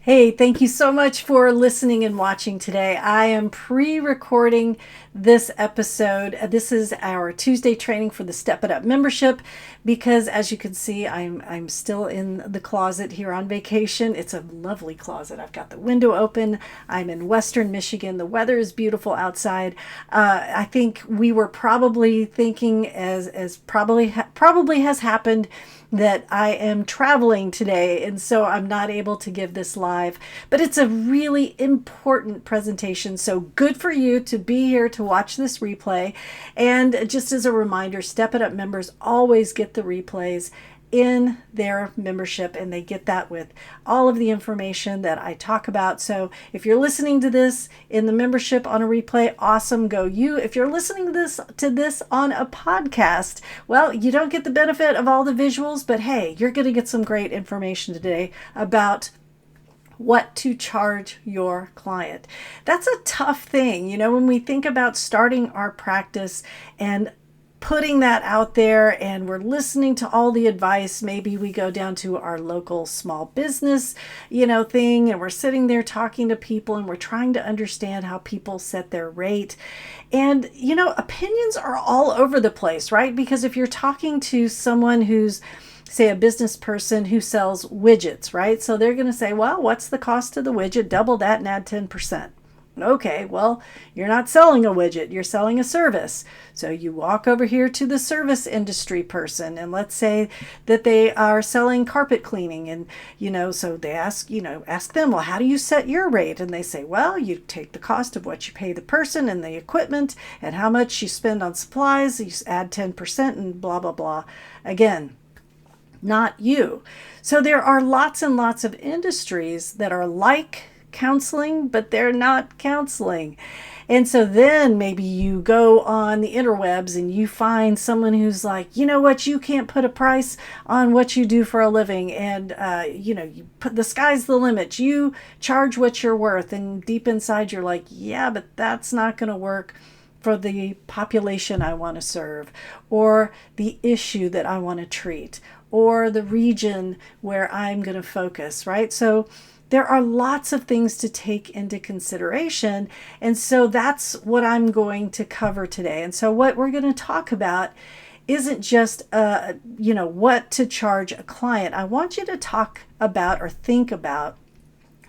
Hey, thank you so much for listening and watching today. I am pre-recording this episode. This is our Tuesday training for the Step It Up membership because, as you can see, I'm still in the closet here on vacation. It's a lovely closet. I've got the window open. I'm in Western Michigan. The weather is beautiful outside. I think we were probably thinking, as probably has happened, that I am traveling today, and so I'm not able to give this live, but it's a really important presentation, so good for you to be here to watch this replay. And just as a reminder, Step It Up members always get the replays in their membership, and they get that with all of the information that I talk about. So if you're listening to this in the membership on a replay, awesome, go you. If you're listening to this on a podcast, well, you don't get the benefit of all the visuals, but hey, you're going to get some great information today about what to charge your client. That's a tough thing, when we think about starting our practice and putting that out there, and we're listening to all the advice. Maybe we go down to our local small business, thing, and we're sitting there talking to people, and we're trying to understand how people set their rate. And, opinions are all over the place, right? Because if you're talking to someone who's, say, a business person who sells widgets, right? So they're going to say, well, what's the cost of the widget? Double that and add 10%. Okay, well, you're not selling a widget, you're selling a service. So you walk over here to the service industry person, and let's say that they are selling carpet cleaning, and so they ask them, well, how do you set your rate? And they say, well, you take the cost of what you pay the person and the equipment and how much you spend on supplies, you add 10% and blah blah blah. Again, not you. So there are lots and lots of industries that are like counseling, but they're not counseling. And so then maybe you go on the interwebs and you find someone who's like, you know what, you can't put a price on what you do for a living, and you put, the sky's the limit, you charge what you're worth. And deep inside you're like, yeah, but that's not going to work for the population I want to serve, or the issue that I want to treat, or the region where I'm going to focus, right? So there are lots of things to take into consideration. And so that's what I'm going to cover today. And so what we're going to talk about isn't just, what to charge a client. I want you to talk about or think about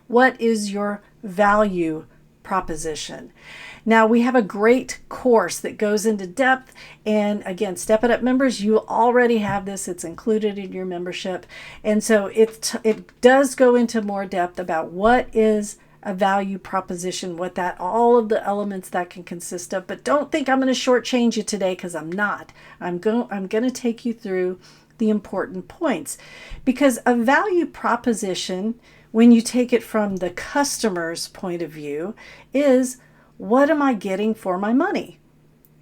what is your value proposition. Now, we have a great course that goes into depth, and again, Step It Up members, you already have this. It's included in your membership, and so it does go into more depth about what is a value proposition, all of the elements that can consist of. But don't think I'm going to shortchange you today, because I'm not. I'm going to take you through the important points, because a value proposition, when you take it from the customer's point of view, is, what am I getting for my money,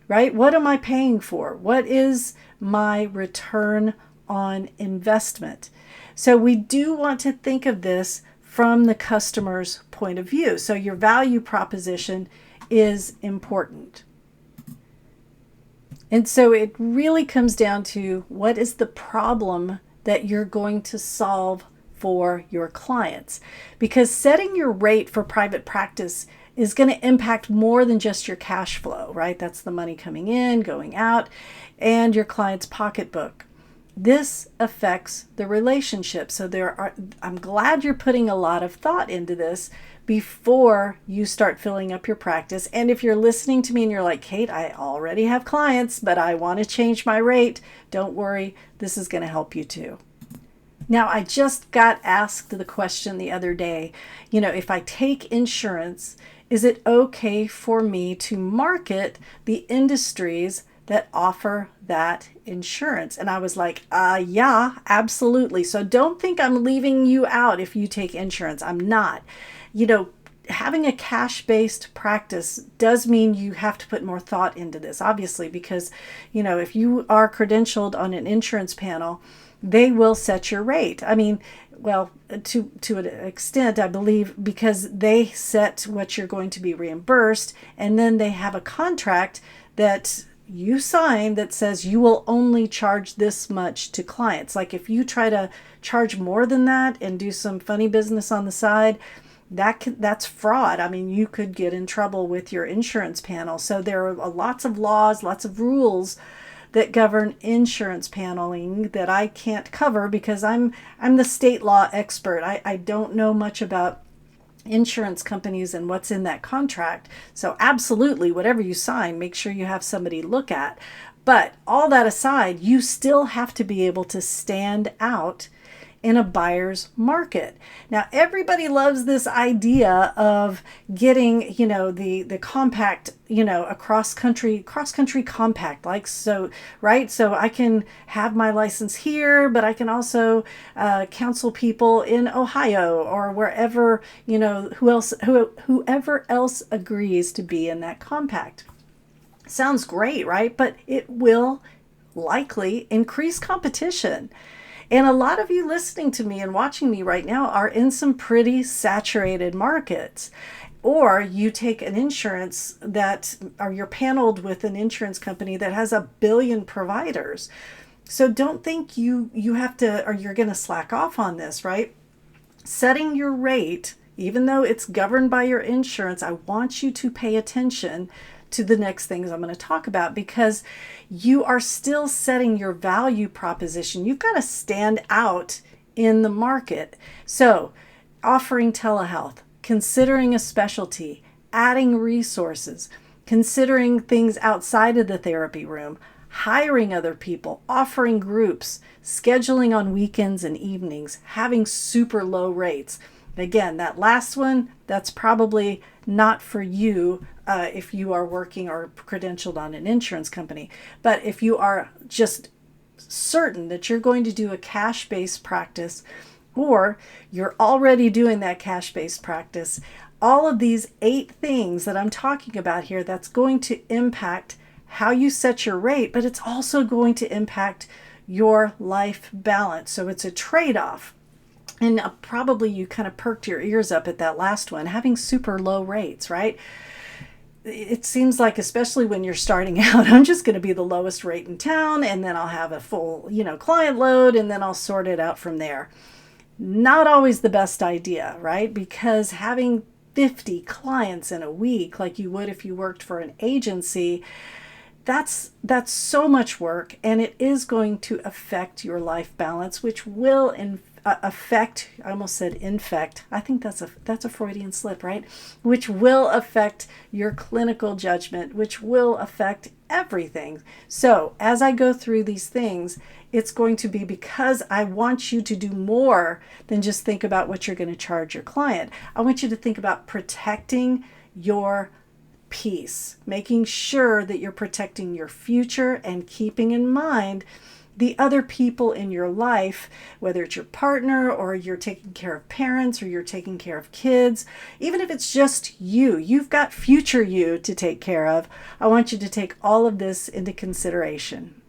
right? What am I paying for? What is my return on investment? So we do want to think of this from the customer's point of view. So your value proposition is important. And so it really comes down to, what is the problem that you're going to solve for your clients? Because setting your rate for private practice is going to impact more than just your cash flow, right? That's the money coming in, going out, and your client's pocketbook. This affects the relationship. So I'm glad you're putting a lot of thought into this before you start filling up your practice. And if you're listening to me and you're like, Kate, I already have clients, but I want to change my rate, don't worry, this is going to help you too. Now, I just got asked the question the other day, if I take insurance, is it okay for me to market the industries that offer that insurance? And I was like, yeah, absolutely. So don't think I'm leaving you out if you take insurance. I'm not. Having a cash-based practice does mean you have to put more thought into this, obviously, because, if you are credentialed on an insurance panel, they will set your rate. I mean, well, to an extent, I believe, because they set what you're going to be reimbursed, and then they have a contract that you sign that says you will only charge this much to clients. Like if you try to charge more than that and do some funny business on the side, that's fraud. I mean, you could get in trouble with your insurance panel. So there are lots of laws, lots of rules that govern insurance paneling that I can't cover because I'm the state law expert. I don't know much about insurance companies and what's in that contract. So absolutely, whatever you sign, make sure you have somebody look at. But all that aside, you still have to be able to stand out in a buyer's market. Now, everybody loves this idea of getting, the compact, a cross country compact, like so, right? So I can have my license here, but I can also counsel people in Ohio or wherever, whoever else agrees to be in that compact. Sounds great, right? But it will likely increase competition. And a lot of you listening to me and watching me right now are in some pretty saturated markets. Or you take an insurance or you're paneled with an insurance company that has 1 billion providers. So don't think you have to, or you're going to slack off on this, right? Setting your rate, even though it's governed by your insurance, I want you to pay attention to the next things I'm going to talk about, because you are still setting your value proposition. You've got to stand out in the market. So offering telehealth, considering a specialty, adding resources, considering things outside of the therapy room, hiring other people, offering groups, scheduling on weekends and evenings, having super low rates. Again, that last one, that's probably not for you if you are working or credentialed on an insurance company. But if you are just certain that you're going to do a cash-based practice, or you're already doing that cash-based practice, all of these 8 things that I'm talking about here, that's going to impact how you set your rate, but it's also going to impact your life balance. So it's a trade-off. And probably you kind of perked your ears up at that last one, having super low rates, right? It seems like, especially when you're starting out, I'm just going to be the lowest rate in town, and then I'll have a full, client load, and then I'll sort it out from there. Not always the best idea, right? Because having 50 clients in a week, like you would if you worked for an agency, that's so much work, and it is going to affect your life balance, which will affect, I almost said infect. I think that's a Freudian slip, right? Which will affect your clinical judgment, which will affect everything. So as I go through these things, it's going to be because I want you to do more than just think about what you're going to charge your client. I want you to think about protecting your peace, making sure that you're protecting your future and keeping in mind the other people in your life, whether it's your partner or you're taking care of parents or you're taking care of kids, even if it's just you've got future you to take care of. I want you to take all of this into consideration.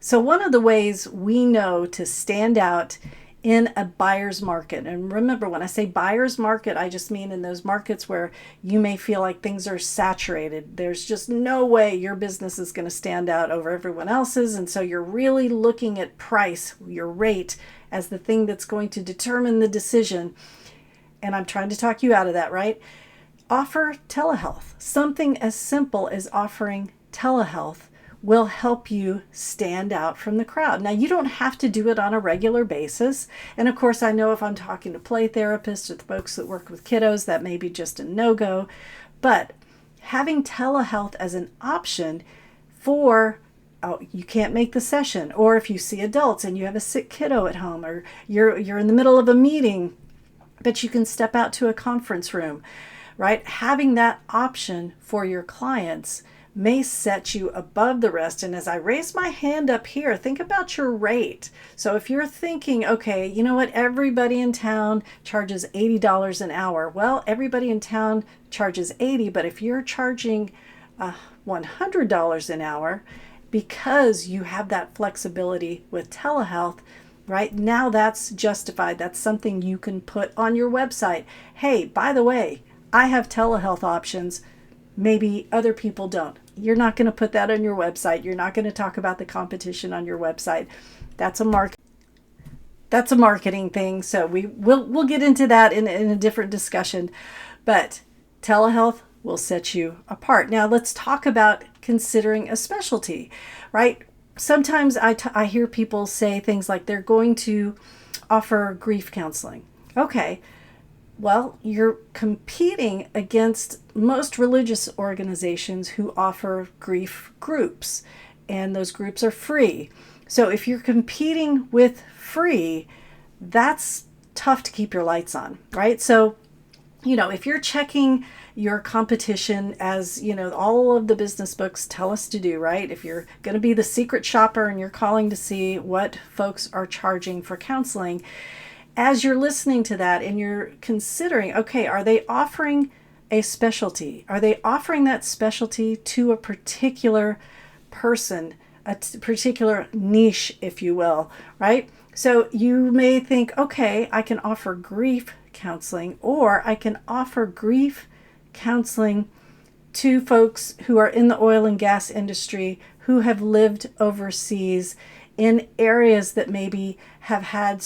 So one of the ways we know to stand out in a buyer's market, and remember, when I say buyer's market, I just mean in those markets where you may feel like things are saturated. There's just no way your business is going to stand out over everyone else's, and so you're really looking at price, your rate, as the thing that's going to determine the decision. And I'm trying to talk you out of that, right? Offer telehealth. Something as simple as offering telehealth will help you stand out from the crowd. Now, you don't have to do it on a regular basis. And of course, I know if I'm talking to play therapists or the folks that work with kiddos, that may be just a no-go. But having telehealth as an option for, you can't make the session, or if you see adults and you have a sick kiddo at home, or you're in the middle of a meeting, but you can step out to a conference room, right? Having that option for your clients may set you above the rest. And as I raise my hand up here, think about your rate. So if you're thinking, okay, you know what, everybody in town charges $80 an hour. Well, everybody in town charges 80, but if you're charging $100 an hour because you have that flexibility with telehealth, right now, that's justified. That's something you can put on your website. Hey, by the way, I have telehealth options. Maybe other people don't. you're not going to put that on your website. You're not going to talk about the competition on your website. That's a marketing thing. So we'll get into that in a different discussion. But telehealth will set you apart. Now let's talk about considering a specialty, right? Sometimes I hear people say things like they're going to offer grief counseling. Okay, well, you're competing against most religious organizations who offer grief groups, and those groups are free. So if you're competing with free, that's tough to keep your lights on, right? So, if you're checking your competition, as all of the business books tell us to do, right? If you're going to be the secret shopper and you're calling to see what folks are charging for counseling, as you're listening to that and you're considering, okay, are they offering a specialty? Are they offering that specialty to a particular person, a particular niche, if you will, right? So you may think, okay, I can offer grief counseling, or I can offer grief counseling to folks who are in the oil and gas industry, who have lived overseas in areas that maybe have had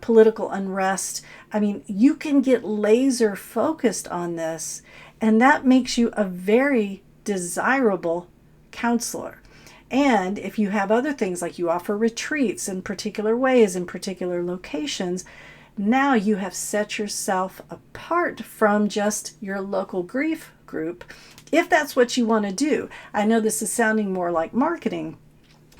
political unrest. I mean, you can get laser focused on this, and that makes you a very desirable counselor. And if you have other things, like you offer retreats in particular ways, in particular locations, now you have set yourself apart from just your local grief group, if that's what you want to do. I know this is sounding more like marketing,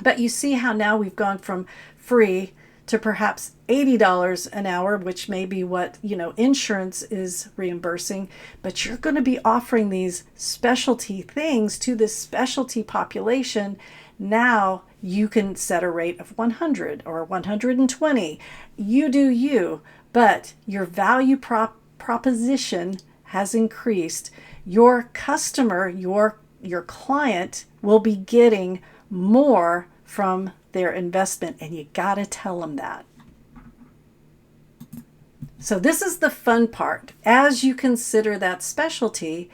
but you see how now we've gone from free to perhaps $80 an hour, which may be what, insurance is reimbursing, but you're going to be offering these specialty things to this specialty population. Now you can set a rate of 100 or 120. You do you, but your value proposition has increased. Your customer, your client will be getting more from their investment, and you got to tell them that. So this is the fun part. As you consider that specialty,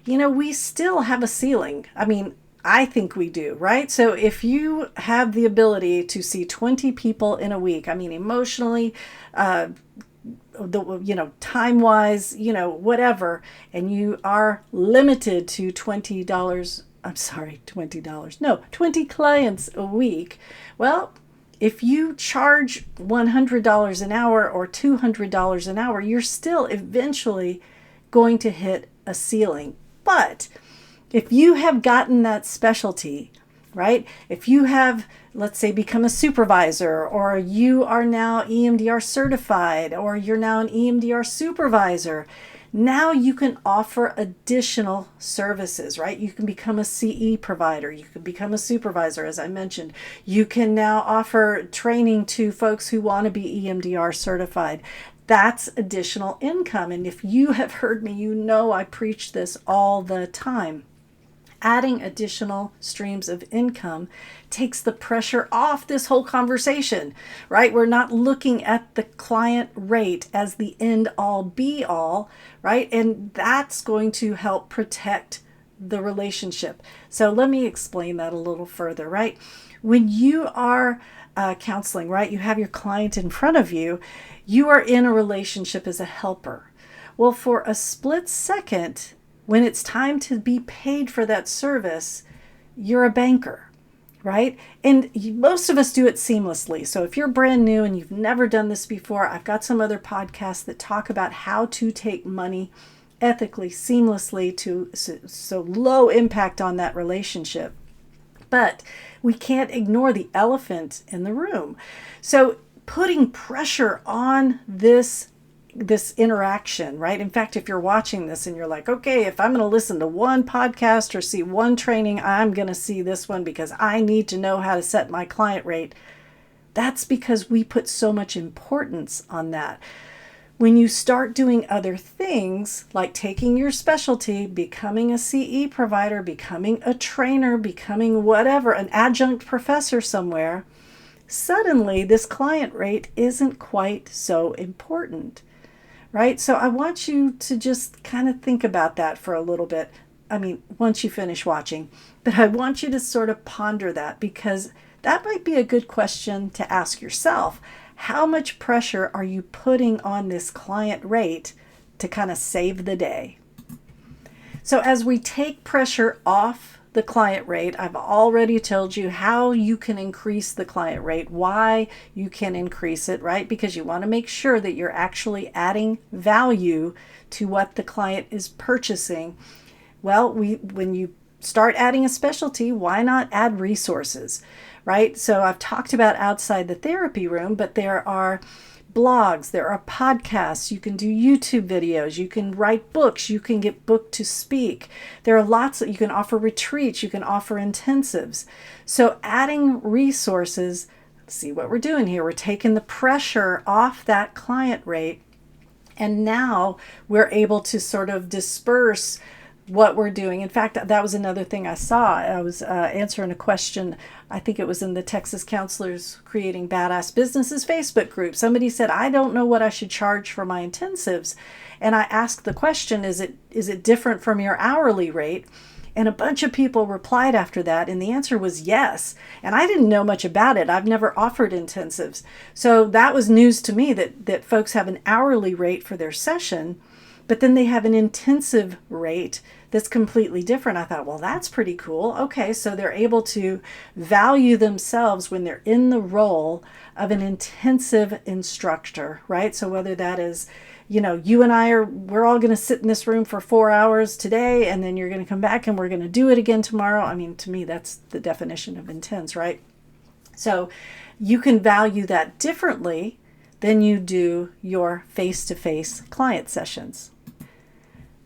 we still have a ceiling. I mean, I think we do, right? So if you have the ability to see 20 people in a week, I mean, emotionally, time-wise, whatever, and you are limited to $20, $20. No, 20 clients a week. Well, if you charge $100 an hour or $200 an hour, you're still eventually going to hit a ceiling. But if you have gotten that specialty, right? If you have, let's say, become a supervisor, or you are now EMDR certified, or you're now an EMDR supervisor, now you can offer additional services, right? You can become a CE provider. You can become a supervisor, as I mentioned. You can now offer training to folks who want to be EMDR certified. That's additional income. And if you have heard me, I preach this all the time. Adding additional streams of income takes the pressure off this whole conversation, right? We're not looking at the client rate as the end all be all, right? And that's going to help protect the relationship. So let me explain that a little further, right? When you are counseling, right, you have your client in front of you, you are in a relationship as a helper. Well, for a split second, when it's time to be paid for that service, you're a banker, right? And most of us do it seamlessly. So if you're brand new and you've never done this before, I've got some other podcasts that talk about how to take money ethically, seamlessly, to so low impact on that relationship. But we can't ignore the elephant in the room. So putting pressure on this interaction, right? In fact, if you're watching this and you're like, okay, if I'm going to listen to one podcast or see one training, I'm going to see this one because I need to know how to set my client rate. That's because we put so much importance on that. When you start doing other things like taking your specialty, becoming a CE provider, becoming a trainer, becoming whatever, an adjunct professor somewhere, suddenly this client rate isn't quite so important, right? So I want you to just kind of think about that for a little bit. once you finish watching. But I want you to sort of ponder that, because that might be a good question to ask yourself. How much pressure are you putting on this client rate to kind of save the day? So as we take pressure off the client rate, I've already told you how you can increase the client rate, why you can increase it, right? Because you want to make sure that you're actually adding value to what the client is purchasing. Well, when you start adding a specialty, why not add resources, right? So I've talked about outside the therapy room, but there are blogs, there are podcasts, you can do YouTube videos, you can write books, you can get booked to speak. There are lots that you can offer retreats, you can offer intensives. So adding resources, see what we're doing here. We're taking the pressure off that client rate, and now we're able to sort of disperse what we're doing. In fact, that was another thing I saw. I was answering a question, I think it was in the Texas Counselors Creating Badass Businesses Facebook group. Somebody said, I don't know what I should charge for my intensives. And I asked the question, is it different from your hourly rate? And a bunch of people replied after that, and the answer was yes. And I didn't know much about it. I've never offered intensives. So that was news to me, that folks have an hourly rate for their session, but then they have an intensive rate that's completely different. I thought, well, that's pretty cool. Okay, so they're able to value themselves when they're in the role of an intensive instructor, right? So whether that is, you and we're all going to sit in this room for 4 hours today, and then you're going to come back and we're going to do it again tomorrow. To me, that's the definition of intense, right? So you can value that differently than you do your face-to-face client sessions.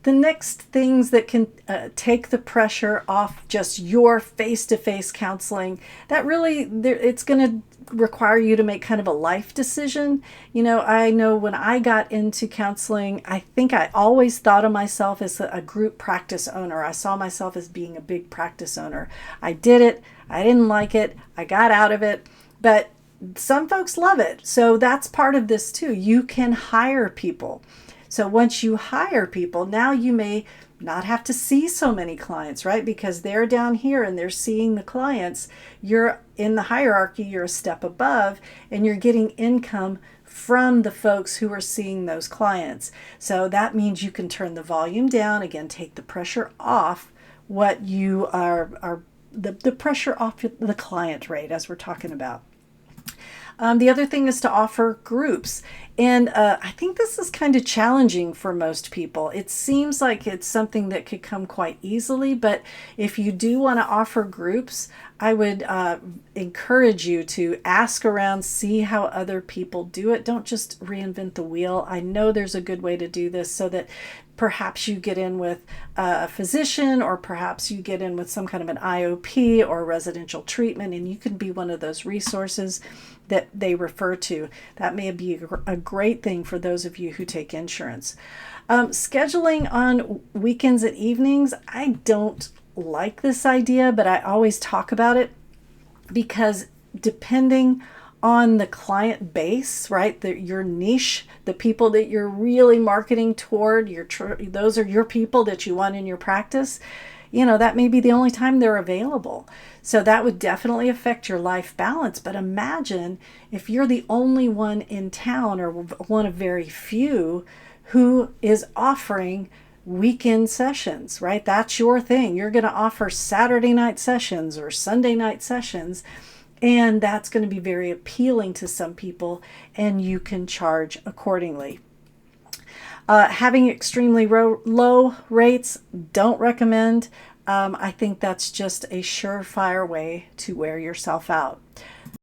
The next things that can take the pressure off just your face-to-face counseling, that really, it's going to require you to make kind of a life decision. I know when I got into counseling, I think I always thought of myself as a group practice owner. I saw myself as being a big practice owner. I did it. I didn't like it. I got out of it. But some folks love it. So that's part of this too. You can hire people. So once you hire people, now you may not have to see so many clients, right? Because they're down here and they're seeing the clients. You're in the hierarchy, you're a step above, and you're getting income from the folks who are seeing those clients. So that means you can turn the volume down, again, take the pressure off what you are the pressure off the client rate, as we're talking about. The other thing is to offer groups. And I think this is kind of challenging for most people. It seems like it's something that could come quite easily, but if you do want to offer groups, I would encourage you to ask around, see how other people do it. Don't just reinvent the wheel. I know there's a good way to do this, so that perhaps you get in with a physician, or perhaps you get in with some kind of an IOP or residential treatment, and you can be one of those resources that they refer to. That may be a great thing for those of you who take insurance. Scheduling on weekends and evenings, I don't like this idea, but I always talk about it, because depending on the client base, right, your niche, the people that you're really marketing toward, those are your people that you want in your practice, that may be the only time they're available. So that would definitely affect your life balance. But imagine if you're the only one in town, or one of very few, who is offering weekend sessions, right? That's your thing. You're going to offer Saturday night sessions or Sunday night sessions, and that's going to be very appealing to some people, and you can charge accordingly. Having extremely low rates, don't recommend. I think that's just a surefire way to wear yourself out.